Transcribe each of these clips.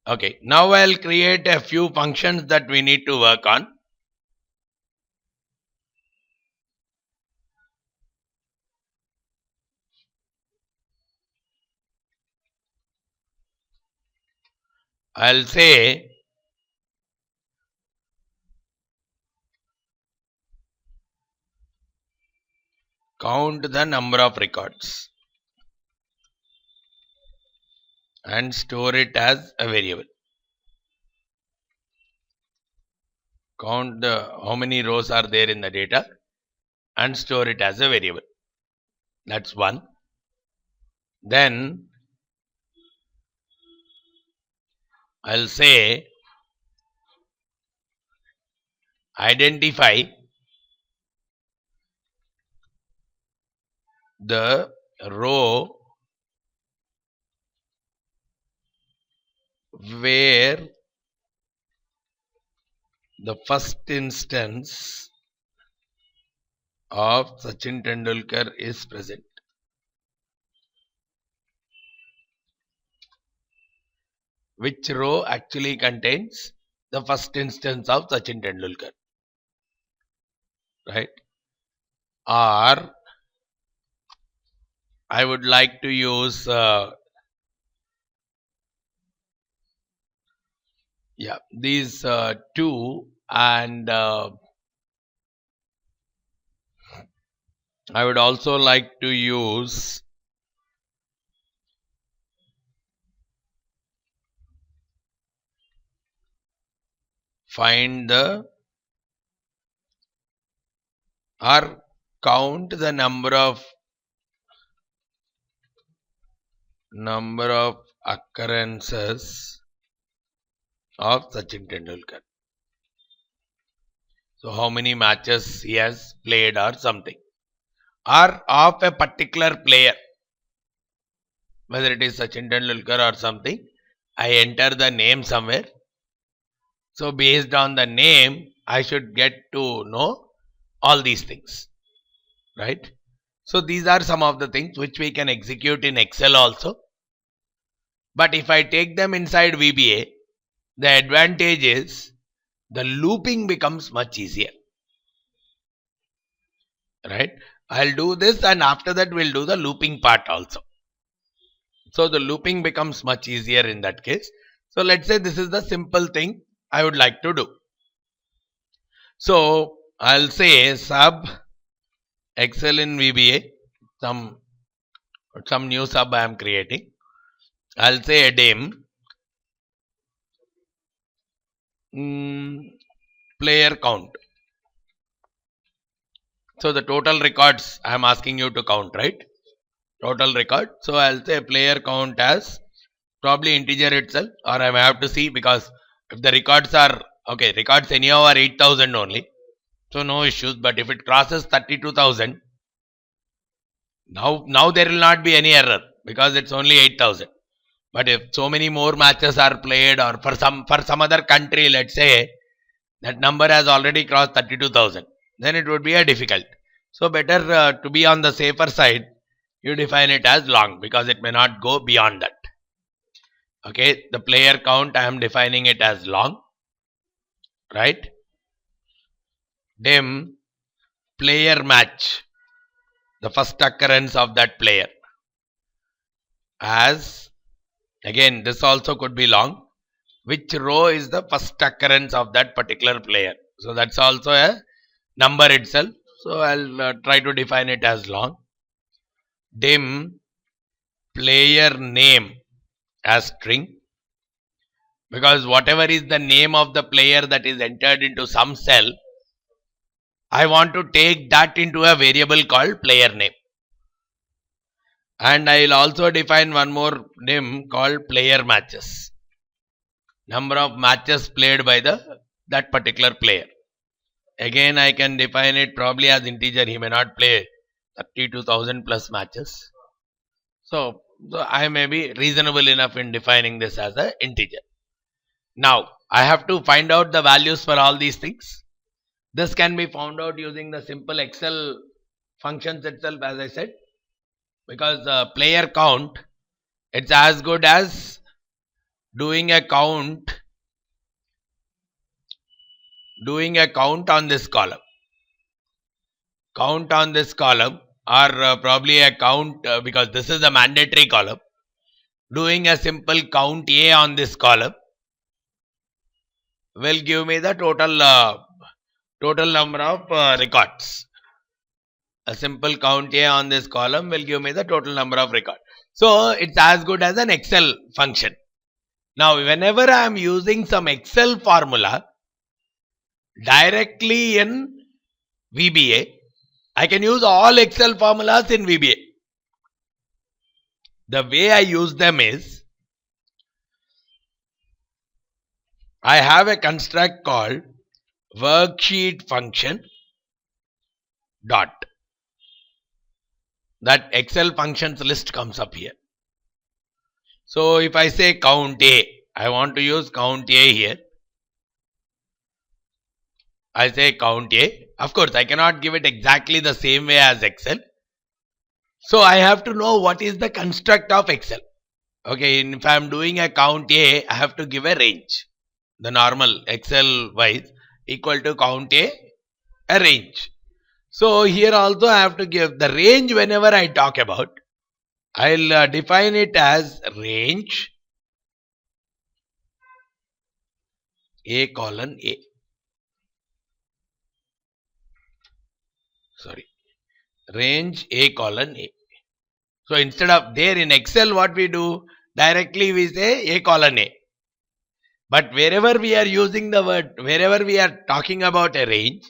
Okay, now I'll create a few functions that we need to work on. I'll say count the number of records and store it as a variable. Count how many rows are there in the data and store it as a variable. That's one. Then I'll say identify the row where the first instance of Sachin Tendulkar is present. Which row actually contains the first instance of Sachin Tendulkar, right? Or I would like to use these two, and I would also like to use find the or count the number of occurrences of Sachin Tendulkar. So how many matches he has played or something, or of a particular player, whether it is Sachin Tendulkar or something. I enter the name somewhere. So based on the name, I should get to know all these things, right? So these are some of the things which we can execute in Excel also. But if I take them inside VBA, the advantage is the looping becomes much easier, right? I'll do this, and after that we'll do the looping part also. So the looping becomes much easier in that case. So let's say this is the simple thing I would like to do. So I'll say sub Excel in VBA, some new sub I am creating. I'll say a dim player count. So the total records I am asking you to count, right? Total record. So I'll say player count as probably integer itself, or I may have to see, because if the records are okay, records anyhow are 8,000 only, so no issues. But if it crosses 32,000, now there will not be any error because it's only 8,000. But if so many more matches are played, or for some other country, let's say that number has already crossed 32,000, then it would be a difficult. So better to be on the safer side, you define it as long, because it may not go beyond that. Okay, the player count I am defining it as long, right? Dim player match, the first occurrence of that player, as again this also could be long. Which row is the first occurrence of that particular player? So that's also a number itself. So I'll try to define it as long. Dim player name as string, because whatever is the name of the player that is entered into some cell, I want to take that into a variable called player name. And I will also define one more dim called player matches, number of matches played by that particular player. Again, I can define it probably as integer. He may not play 32,000 plus matches. So I may be reasonable enough in defining this as an integer. Now I have to find out the values for all these things. This can be found out using the simple Excel functions itself, as I said, because player count, it's as good as doing a count on this column. Count on this column, or probably a count because this is a mandatory column. Doing a simple count A on this column will give me the total number of records. A simple count A on this column will give me the total number of records. So it's as good as an Excel function. Now whenever I am using some Excel formula directly in VBA, I can use all Excel formulas in VBA. The way I use them is, I have a construct called worksheet function dot. That Excel functions list comes up here. So if I say count A, I want to use count A here. I say count A. Of course, I cannot give it exactly the same way as Excel. So I have to know what is the construct of Excel. Okay, if I am doing a count A, I have to give a range. The normal Excel wise equal to count A range. So here also I have to give the range. Whenever I talk about, I'll define it as range A colon A. Range A colon A. So instead of there in Excel, what we do, directly we say A colon A. But wherever we are using the word, wherever we are talking about a range,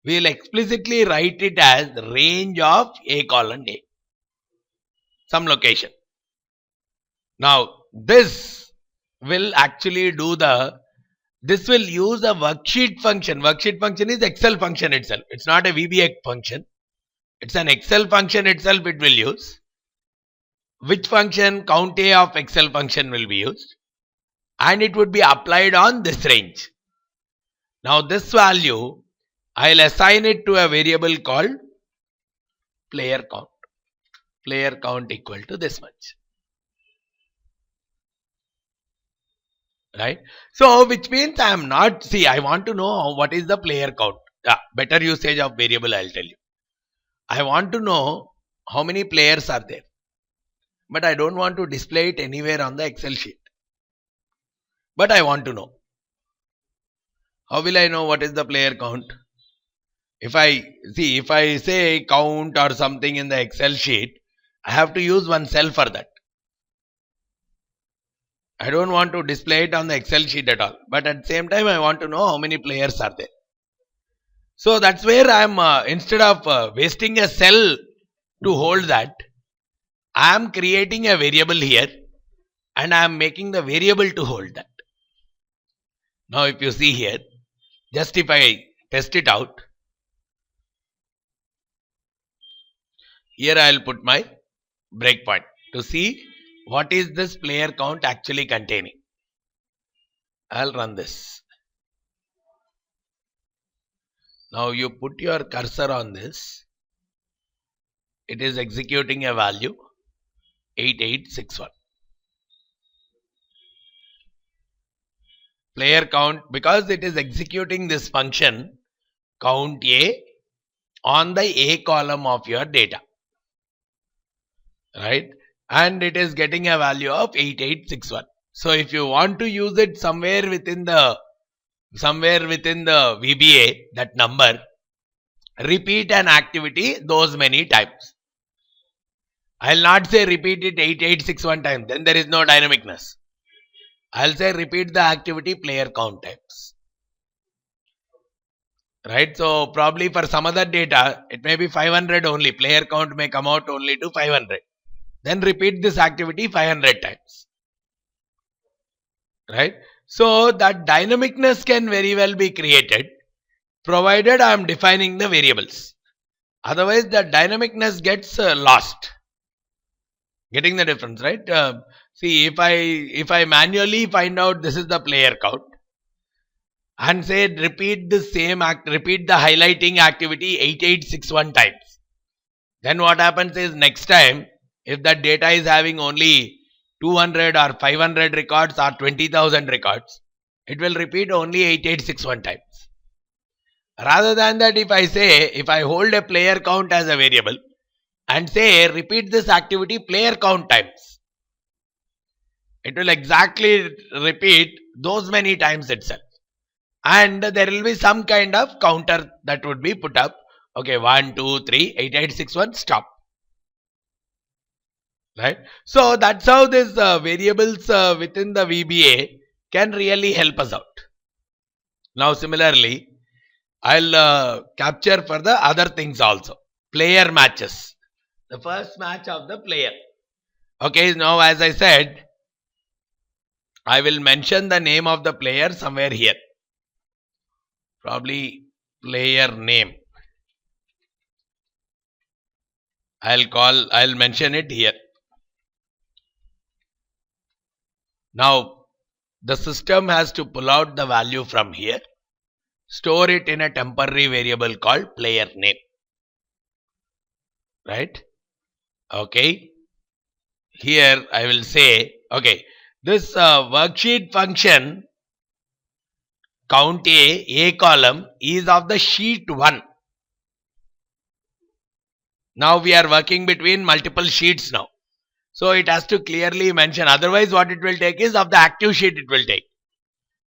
we will explicitly write it as range of A colon A. Some location. Now this will actually do this will use a worksheet function. Worksheet function is Excel function itself. It's not a VBA function. It's an Excel function itself it will use. Which function? Count A of Excel function will be used. And it would be applied on this range. Now this value, I'll assign it to a variable called player count. Player count equal to this much. Right? So which means I am not, I want to know what is the player count. Better usage of variable I'll tell you. I want to know how many players are there. But I don't want to display it anywhere on the Excel sheet. But I want to know. How will I know what is the player count? If I say count or something in the Excel sheet, I have to use one cell for that. I don't want to display it on the Excel sheet at all. But at the same time, I want to know how many players are there. So that's where I am, instead of wasting a cell to hold that, I am creating a variable here and I am making the variable to hold that. Now if you see here, just if I test it out, here I will put my breakpoint to see what is this player count actually containing. I will run this. Now you put your cursor on this. It is executing a value 8861. Player count, because it is executing this function count A on the A column of your data. Right? And it is getting a value of 8861. So if you want to use it somewhere within the VBA, that number, repeat an activity those many times. I'll not say repeat it 8861 times, then there is no dynamicness. I'll say repeat the activity player count times. Right? So probably for some other data, it may be 500 only. Player count may come out only to 500. Then repeat this activity 500 times. Right? So that dynamicness can very well be created, provided I am defining the variables. Otherwise the dynamicness gets lost. Getting the difference, right? See, if I manually find out this is the player count and say repeat the highlighting activity 8861 times, then what happens is next time, if that data is having only 200 or 500 records or 20,000 records, it will repeat only 8861 times. Rather than that, if I hold a player count as a variable and say repeat this activity player count times, it will exactly repeat those many times itself. And there will be some kind of counter that would be put up. Okay, 1, 2, 3, 8861, stop. Right? So that's how these variables within the VBA can really help us out. Now similarly, I'll capture for the other things also. Player matches. The first match of the player. Okay, now as I said, I will mention the name of the player somewhere here. Probably player name. I'll mention it here. Now, the system has to pull out the value from here, store it in a temporary variable called player name. Right? Okay. Here I will say, okay, this worksheet function count A column is of the sheet 1. Now we are working between multiple sheets now. So it has to clearly mention, otherwise what it will take is of the active sheet it will take.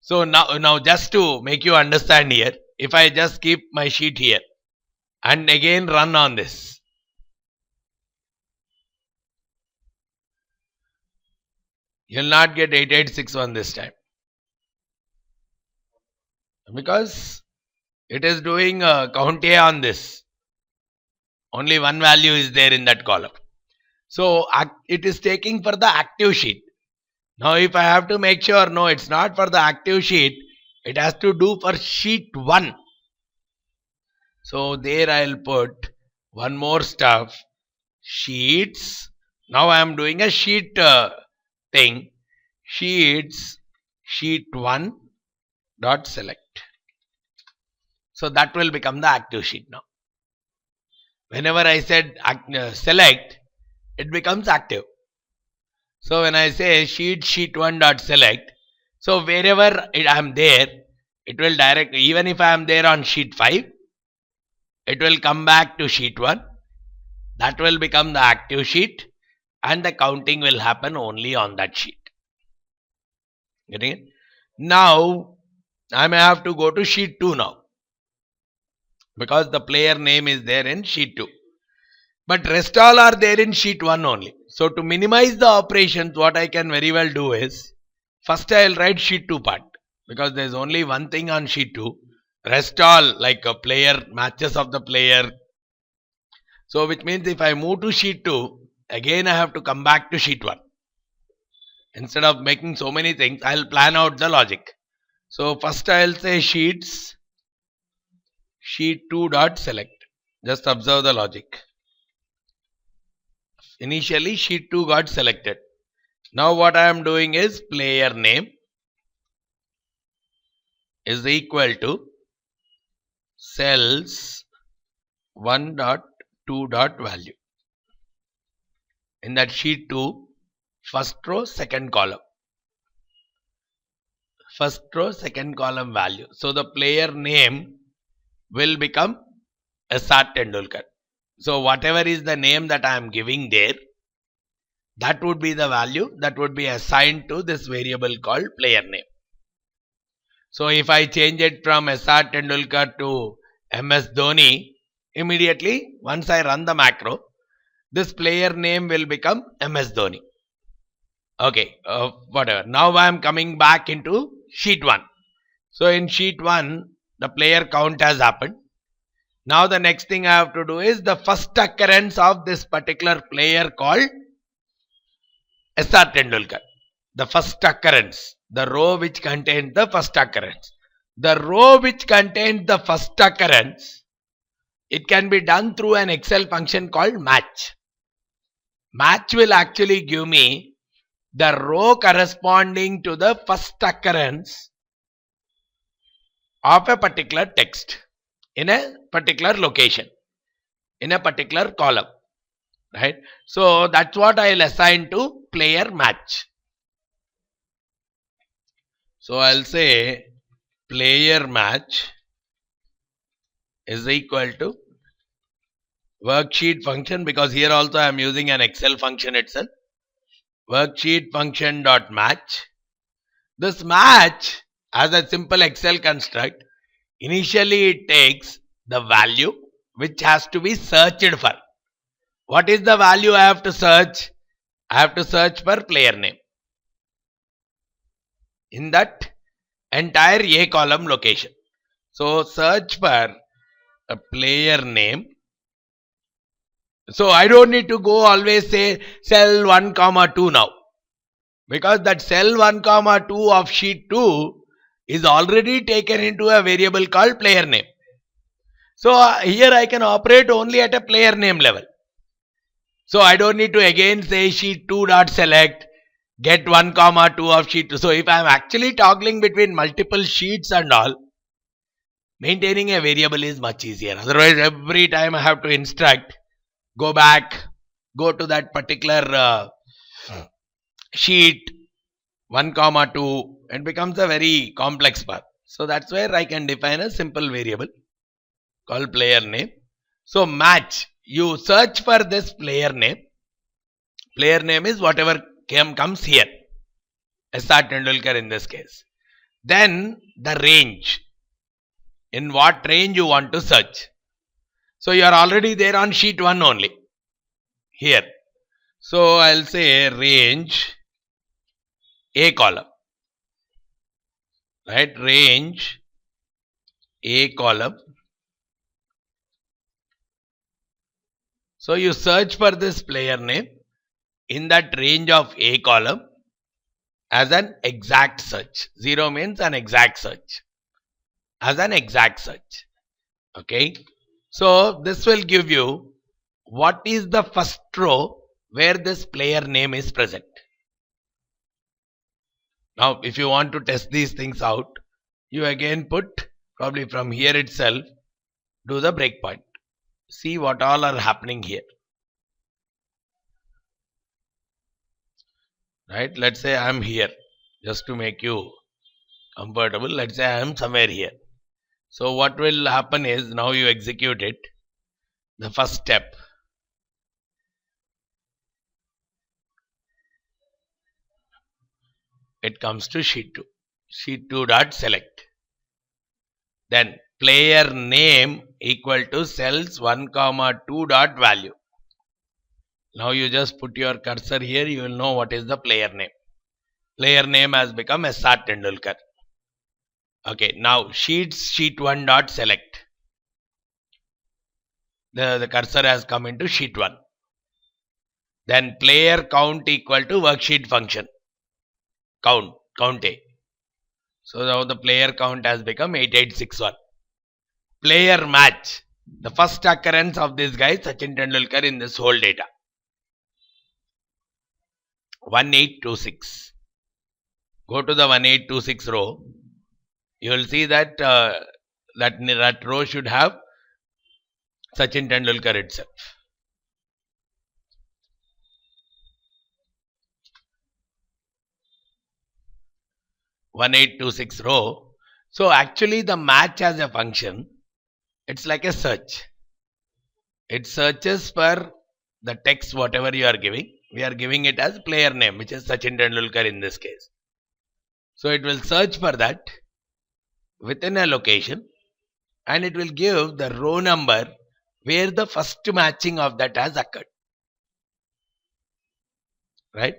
So now just to make you understand here, if I just keep my sheet here and again run on this, you'll not get 8861 this time, because it is doing count A on this. Only one value is there in that column. So it is taking for the active sheet. Now if I have to make sure, no, it's not for the active sheet, it has to do for sheet 1. So there I'll put one more stuff, sheets. Now I am doing a sheet thing, sheets, sheet 1 dot select. So that will become the active sheet now. Whenever I said select, it becomes active. So when I say sheet 1 dot select, so wherever I am there, it will directly, even if I am there on sheet 5, it will come back to sheet 1. That will become the active sheet, and the counting will happen only on that sheet. Getting it? Now I may have to go to sheet 2 now, because the player name is there in sheet 2. But rest all are there in sheet 1 only. So to minimize the operations, what I can very well do is, first I will write sheet 2 part, because there is only one thing on sheet 2. Rest all like a player, matches of the player. So which means if I move to sheet 2, again I have to come back to sheet 1. Instead of making so many things, I will plan out the logic. So first I will say sheets, sheet 2 dot select. Just observe the logic. Initially sheet 2 got selected. Now what I am doing is player name is equal to cells 1 dot 2 dot value. In that sheet 2, first row, second column. First row, second column value. So the player name will become SR Tendulkar. So whatever is the name that I am giving there, that would be the value that would be assigned to this variable called player name. So if I change it from SR Tendulkar to MS Dhoni, immediately once I run the macro, this player name will become MS Dhoni. Okay, whatever. Now I am coming back into sheet 1. So in sheet 1, the player count has happened. Now the next thing I have to do is the first occurrence of this particular player called SR Tendulkar. The first occurrence, the row which contains the first occurrence. The row which contains the first occurrence, it can be done through an Excel function called match. Match will actually give me the row corresponding to the first occurrence of a particular text in a particular location, in a particular column, right? So that's what I will assign to player match. So I'll say player match is equal to worksheet function, because here also I am using an Excel function itself. Worksheet function dot match. This match, as a simple Excel construct, initially it takes the value which has to be searched for. What is the value I have to search? I have to search for player name in that entire A column location. So search for a player name. So I don't need to go always say cell 1 comma 2 now, because that cell 1 comma 2 of sheet 2 is already taken into a variable called player name. So here I can operate only at a player name level. So I don't need to again say sheet 2 dot select get 1 comma 2 of sheet 2. So if I am actually toggling between multiple sheets and all, maintaining a variable is much easier. Otherwise, every time I have to instruct, go back, go to that particular sheet 1 comma 2, it becomes a very complex path. So that's where I can define a simple variable called player name. So match, you search for this player name. Player name is whatever comes here, S.R. Tendulkar in this case. Then the range, in what range you want to search. So you are already there on sheet 1 only here. So I'll say range A column, right? Range A column. So you search for this player name in that range of A column as an exact search. 0 means an exact search. As an exact search. Okay. So this will give you what is the first row where this player name is present. Now if you want to test these things out, you again put probably from here itself, do the breakpoint. See what all are happening here. Right? Let's say I am here, just to make you comfortable. Let's say I am somewhere here. So what will happen is, now you execute it. The first step, it comes to sheet 2. Sheet 2 dot select. Then player name equal to cells 1 comma 2 dot value. Now you just put your cursor here, you will know what is the player name. Player name has become S.R. Tendulkar. Okay, now sheet 1 dot select. The cursor has come into sheet 1. Then player count equal to worksheet function. Count A. So now the player count has become 8861. Player match. The first occurrence of this guy Sachin Tendulkar in this whole data. 1826. Go to the 1826 row. You will see that that row should have Sachin Tendulkar itself. (1826) row. So actually the match as a function, it's like a search. It searches for the text whatever you are giving. We are giving it as player name, which is Sachin Tendulkar in this case. So it will search for that within a location, and it will give the row number where the first matching of that has occurred. Right?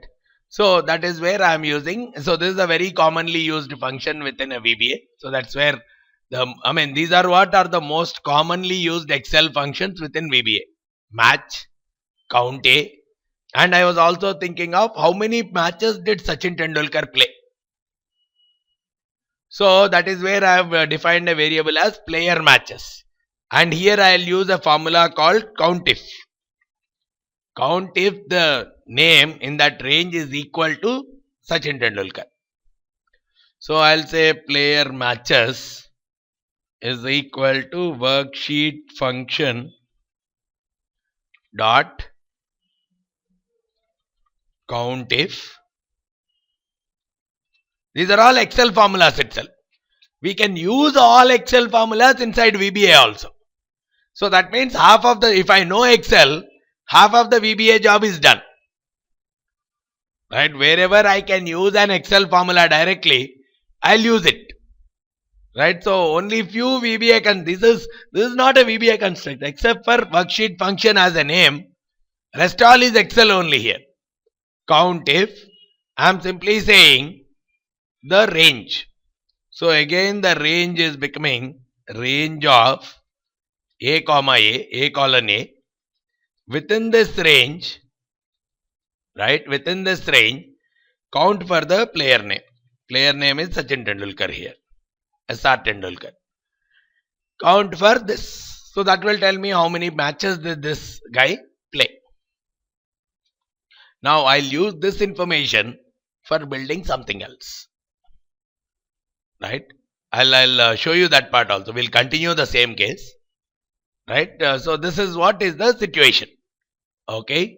So that is where I am using. So this is a very commonly used function within a VBA. So that's where these are what are the most commonly used Excel functions within VBA. Match, count A, and I was also thinking of how many matches did Sachin Tendulkar play. So that is where I have defined a variable as player matches. And here I will use a formula called count if. Count if the name in that range is equal to Sachin Tendulkar. So I will say player matches is equal to worksheet function dot count if. These are all Excel formulas itself. We can use all Excel formulas inside VBA also. So that means half of the, if I know Excel, half of the VBA job is done. Right? Wherever I can use an Excel formula directly, I'll use it. Right? So only few VBA can, this is not a VBA construct except for worksheet function as a name. Rest all is Excel only here. Count if, I am simply saying the range. So again the range is becoming range of A comma A colon A. Within this range, right, within this range, count for the player name. Player name is Sachin Tendulkar here. SR Tendulkar. Count for this. So that will tell me how many matches did this guy play. Now I'll use this information for building something else. Right? I'll show you that part also. We'll continue the same case. Right? So this is what is the situation. Okay.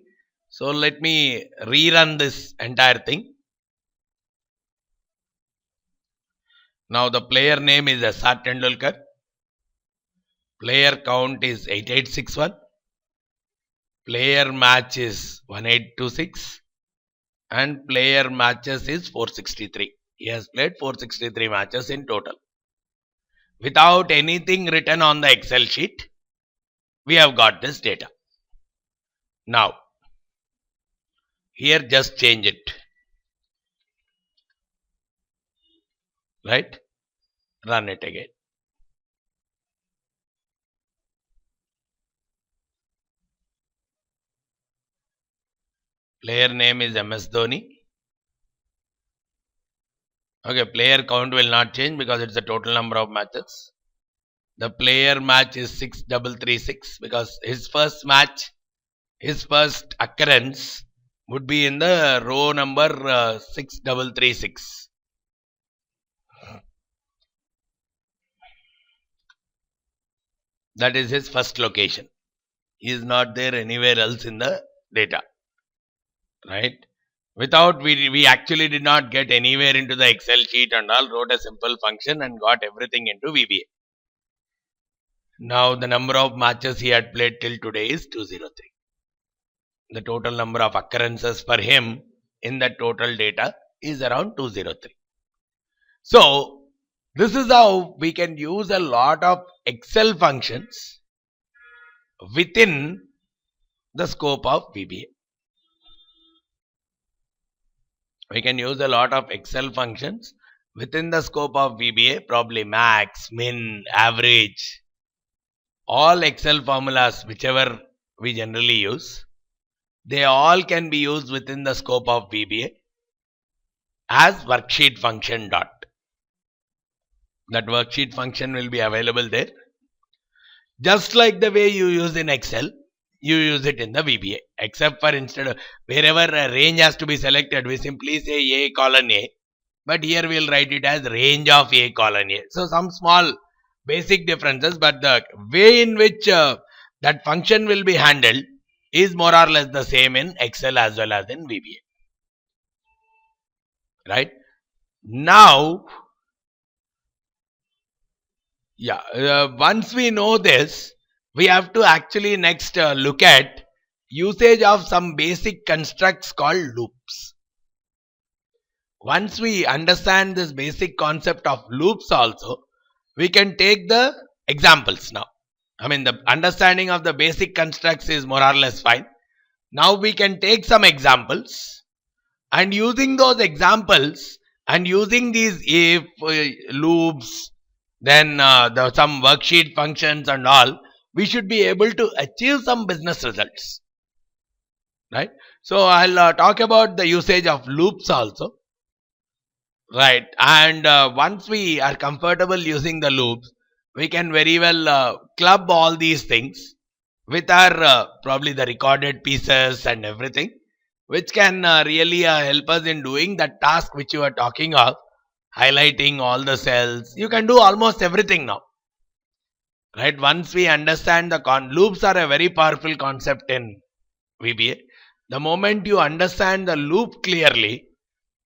So let me rerun this entire thing. Now the player name is SR Tendulkar. Player count is 8861. Player match is 1826. And player matches is 463. He has played 463 matches in total. Without anything written on the Excel sheet, we have got this data. Now, here just change it. Right? Run it again. Player name is MS Dhoni. Okay, player count will not change because it's the total number of matches. The player match is 6336 because his first match, his first occurrence would be in the row number 6336. That is his first location. He is not there anywhere else in the data. Right? Without, we actually did not get anywhere into the Excel sheet and all, wrote a simple function and got everything into VBA. Now the number of matches he had played till today is 203. The total number of occurrences for him in the total data is around 203. So this is how we can use a lot of Excel functions within the scope of VBA. We can use a lot of Excel functions within the scope of VBA, probably max, min, average, all Excel formulas, whichever we generally use, they all can be used within the scope of VBA as worksheet function dot. That worksheet function will be available there. Just like the way you use in Excel, you use it in the VBA, except for instead of wherever a range has to be selected, we simply say A colon A, but here we will write it as range of A colon A. So some small basic differences, but the way in which that function will be handled is more or less the same in Excel as well as in VBA. Right? Now, once we know this, we have to actually next look at usage of some basic constructs called loops. Once we understand this basic concept of loops also, we can take the examples now. I mean, the understanding of the basic constructs is more or less fine. Now we can take some examples, and using those examples and using these if loops, then some worksheet functions and all, we should be able to achieve some business results. Right? So I'll talk about the usage of loops also. Right? And once we are comfortable using the loops, we can very well club all these things with our probably the recorded pieces and everything, which can really help us in doing that task which you are talking of, highlighting all the cells. You can do almost everything now. Right? Once we understand the loops are a very powerful concept in VBA. The moment you understand the loop clearly,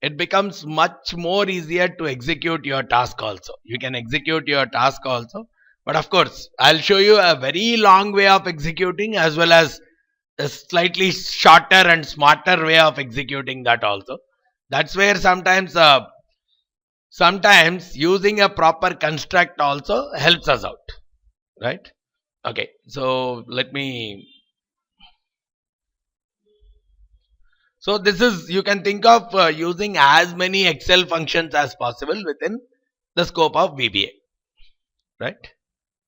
it becomes much more easier to execute your task also. You can execute your task also. But of course, I'll show you a very long way of executing as well as a slightly shorter and smarter way of executing that also. That's where sometimes using a proper construct also helps us out, right? Okay, so so this is, you can think of using as many Excel functions as possible within the scope of VBA, right?